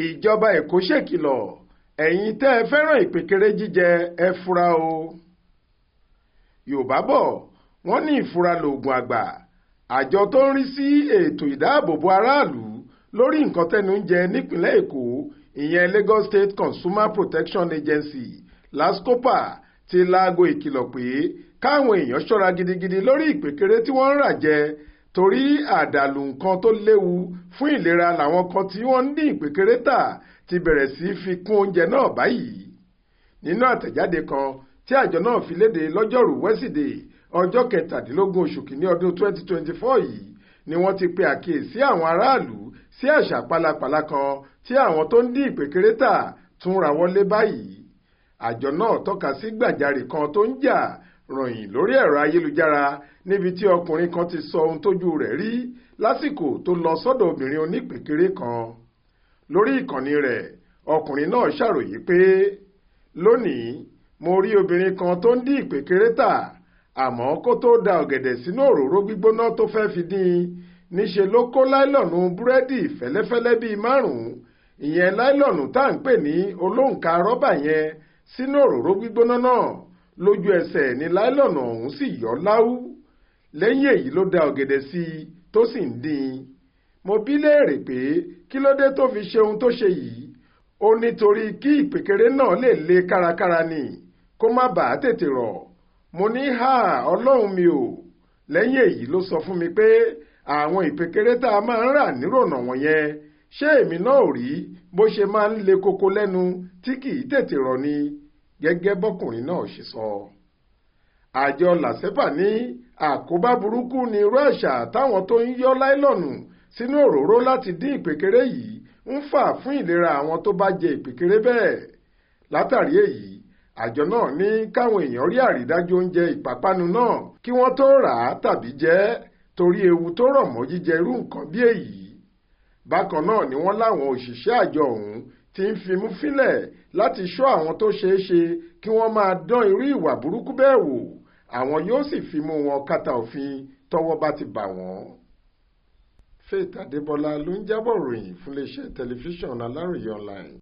Ìjọba Èkó ṣèkìlọ̀ ẹ̀yin tẹ́ ẹ fẹ́ràn ìpèkéré jíjẹ ẹ fura o. Yorùbá bọ̀ wọ́n ní ìfura lòògùn àgbà. Àjọ tó ń rí sí ètò ìdáàbòbò aráàlú lórí nǹkan tẹ́nu ń jẹ nípìnlẹ̀ Èkó ìyẹn Lagos State Consumer Protection Agency LASCOPA ti laago ìkìlọ̀ pé káwọn èèyàn ṣọ́ra gidigidi lórí ìpèkéré tí wọ́n ń rà jẹ torí àdàlù nǹkan tó léwu fún ìlera làwọn kan tí wọ́n ń dín ìpèkéré tà ti bẹ̀rẹ̀ sí fi kún oúnjẹ náà báyìí. Nínú àtẹ̀jáde kan tí àjọ náà fi léde lọ́jọ́rùú wẹ́sídẹ̀ẹ́ ọjọ́ 17 oṣù kìíní ọdún 2024 yìí ni wọ́n ti pe àkíyèsí àwọn aráàlú sí àṣà pálapàla kan tí àwọn tó ń dín ìpèkéré tà tún ra wọlé báyìí. Àjọ náà tọ́ka sí gbàjarè kan tó ń jà ròyìn lórí ẹ̀rọ ayélujára níbi tí ọkùnrin kan ti sọ ohun tójú rẹ̀ rí lásìkò tó lọ sọ́dọ̀ obìnrin onípèkéré kan. Lórí ìkànnì rẹ̀ ọkùnrin náà ṣàròyé pé lónìí mo rí obìnrin kan tó ń dín ìpèkéré tà àmọ́ kó tó da ọ̀gẹ̀dẹ̀ sínú òróró gbígbóná tó fẹ́ fi dín níṣe ló kó láìlọ́ọ̀nù búrẹ́dì fẹ́lẹ́fẹ́lẹ́ bíi 5 ìyẹn láìlọ́ọ̀nù tá à ń pè ní olóǹkà rọ́bà yẹn sínú òróró gbígbóná náà. Lójú ẹsẹ̀ ni láìlọ́ọ̀nù ọ̀hún sì yọ́ láwú. Lẹ́yìn èyí ló da ọ̀gẹ̀dẹ̀ sí i tó sì ń dín. Mo bi léèrè pé kí ló dé tó fi ṣe ohun tó ṣe yìí. Ó nítorí kí ìpèkéré náà lè le kárakára ni kó má bàa tètè rọ̀. Mo ní ọlọ́run mi ò. Lẹ́yìn èyí ló sọ fún mi pé àwọn ìpèkéré tá a máa ń rà nírònà wọ̀nyẹn ṣé èmi náà ò rí bó ṣe máa ń le koko lẹ́nu tí kì í tètè rọ̀ ni, gẹ́gẹ́ bọ́kùnrin náà ṣe sọ. Àjọ LASCOPA ní àkóbá burúkú ni irú àṣà táwọn tó ń yọ́ láìlọ́ọ̀nù sínú òróró láti dín ìpèkéré yìí ń fà fún ìlera àwọn tó bá jẹ ìpèkéré bẹ́ẹ̀. Látàrí èyí àjọ náà ní káwọn èèyàn rí àrídájú oúnjẹ ìpápánu náà kí wọ́n tó rà á tàbí jẹ ẹ́ torí ewu tó rọ̀ mọ́ jíjẹ irú nǹkan bí èyí. Bákan náà ni wọ́n láwọn òṣìṣẹ́ àjọ ọ̀hún ti ń fimú fínlẹ̀ láti ṣọ́ àwọn tó ṣeé ṣe kí wọ́n máa dán irú ìwà burúkú bẹ́ẹ̀ wò. Àwọn yóò sì fi mú wọn kàtà òfin tọ́wọ́ bá ti bà wọ́n. Faith Adébọlá ló ń jábọ̀ ròyìn fún iléeṣẹ́ tẹlifíṣàn Aláròyé online.